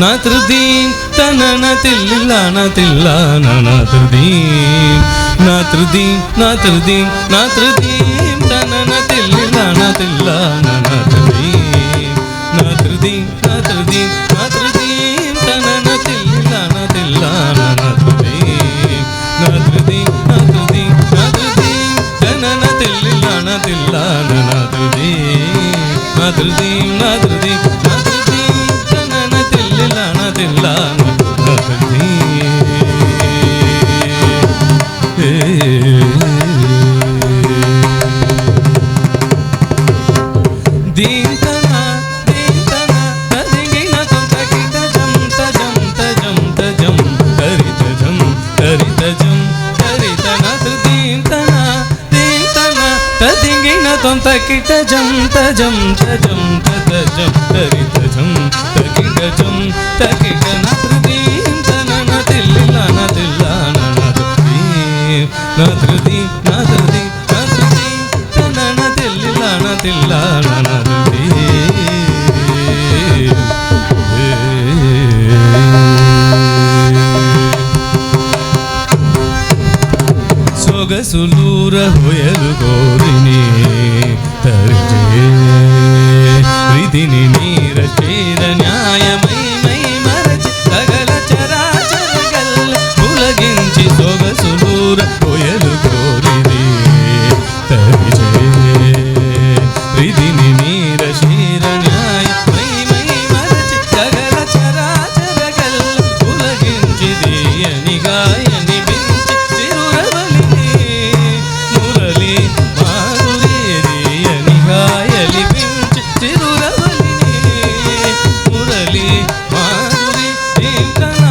నాతృదీం తనన తిల్లిలాన తిల్లాన నాతృదీం నాతృదీం నాతృదీం నాతృదీం తనన తిల్లిలాన తిల్లాన నాతృదీం నాతృదీం నాతృదీం నాతృదీం తనన తిల్లిలాన తిల్లాన నాతృదీం నాతృదీం నాతృదీం నాతృదీం తనన తిల్లిలాన తిల్లాన నాతృదీం నాతృదీం నాతృదీం నాతృదీం తనన తిల్లిలాన తిల్లాన దీం తన దీం తన తదిగిన తొంతకిట జం తజం తజం తజం తరిత జం తరిత జం తరిత నాతృదీం తన దీం తన తదిగిన తొంతకిట జం తజం తజం తజం తరిత జం తకిట జం తకిట నాతృదీం తనన తిల్లిలాన తిల్లాన నాతృదీం నాతృదీం నాతృదీం నాతృదీం తనన తిల్లిలాన తిల్లాన ಸೊಗಸುಲೂರ ಹೊಯಲು ಗೋರಿನಿ ತರ್ಜೆ ರಿದಿನಿ ನೀರ ಚೇರ ನ್ಯಾಯಮೈ ಮೈ ಮರಚಿ ಸಗಲ ಚರಾಚರಗಲ್ಲ ಉಲಗಿಂಚಿ ಸೊಗಸುಲೂರ ಹೊಯಲು ಗೋರಿನಿ ತರ್ಜೆ ರಿದಿನಿ ನೀರ ಚೇರ ನ್ಯಾಯ ಮೈ ಮೈ ಮರಚಿ ಸಗಲ ಚರಾಚರಗಲ್ಲ ಉಲಗಿಂಚಿ ದೇಯನಿ ಗಾಯನಿ ಬಿಂಚಿ ಚಿರುರವಲಿ ಮುರಳಿ ಮಾಧುರ್ಯನಿ ಗಾಯಲಿ ಬಿಂಚಿ ಚಿರುರವಲಿ ಮುರಳಿ ಮಾಧುರಿ ತೀಂತನ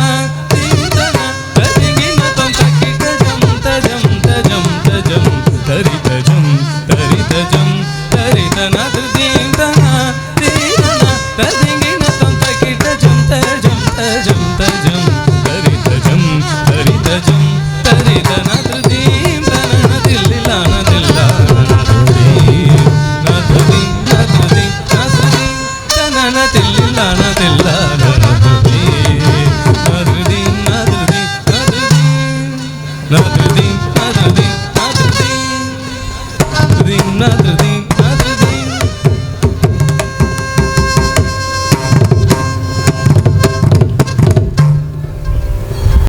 ತೀಂತನ ತದಿಗಿನ ತೊಂತಕಿಟ ಜಂ ತಜಂ ತಜಂ ತಜಂ ತರಿತ ಜಂ ತರಿತ ಜಂ ತರಿತ ನಾತೃದೀಂ ತನ ತೀಂತನ ತದಿಗಿನ ತೊಂತಕಿಟ ಜಂ ತಜಂ ತಜಂ ತಜಂ ತರಿತ ಜಂ ತರಿತ ಜಂ ತರಿತ ನಾತೃದೀಂ ತನನ ತಿಲ್ಲಿಲಾನ ತಿಲ್ಲಾನ ನಾತೃದೀಂ ನಾತೃದೀಂ ನಾತೃದೀಂ ನಾತೃದೀಂ ತನನ ತಿಲ್ಲಿಲಾನ ತಿಲ್ಲಾನ ನಾತೃದೀಂ ನಾತೃದೀಂ ನಾತೃದೀಂ ನಾತೃದೀಂ ನಾತೃದೀಂ ನಾತೃದೀಂ ನಾತೃದೀಂ ನಾತೃದೀಂ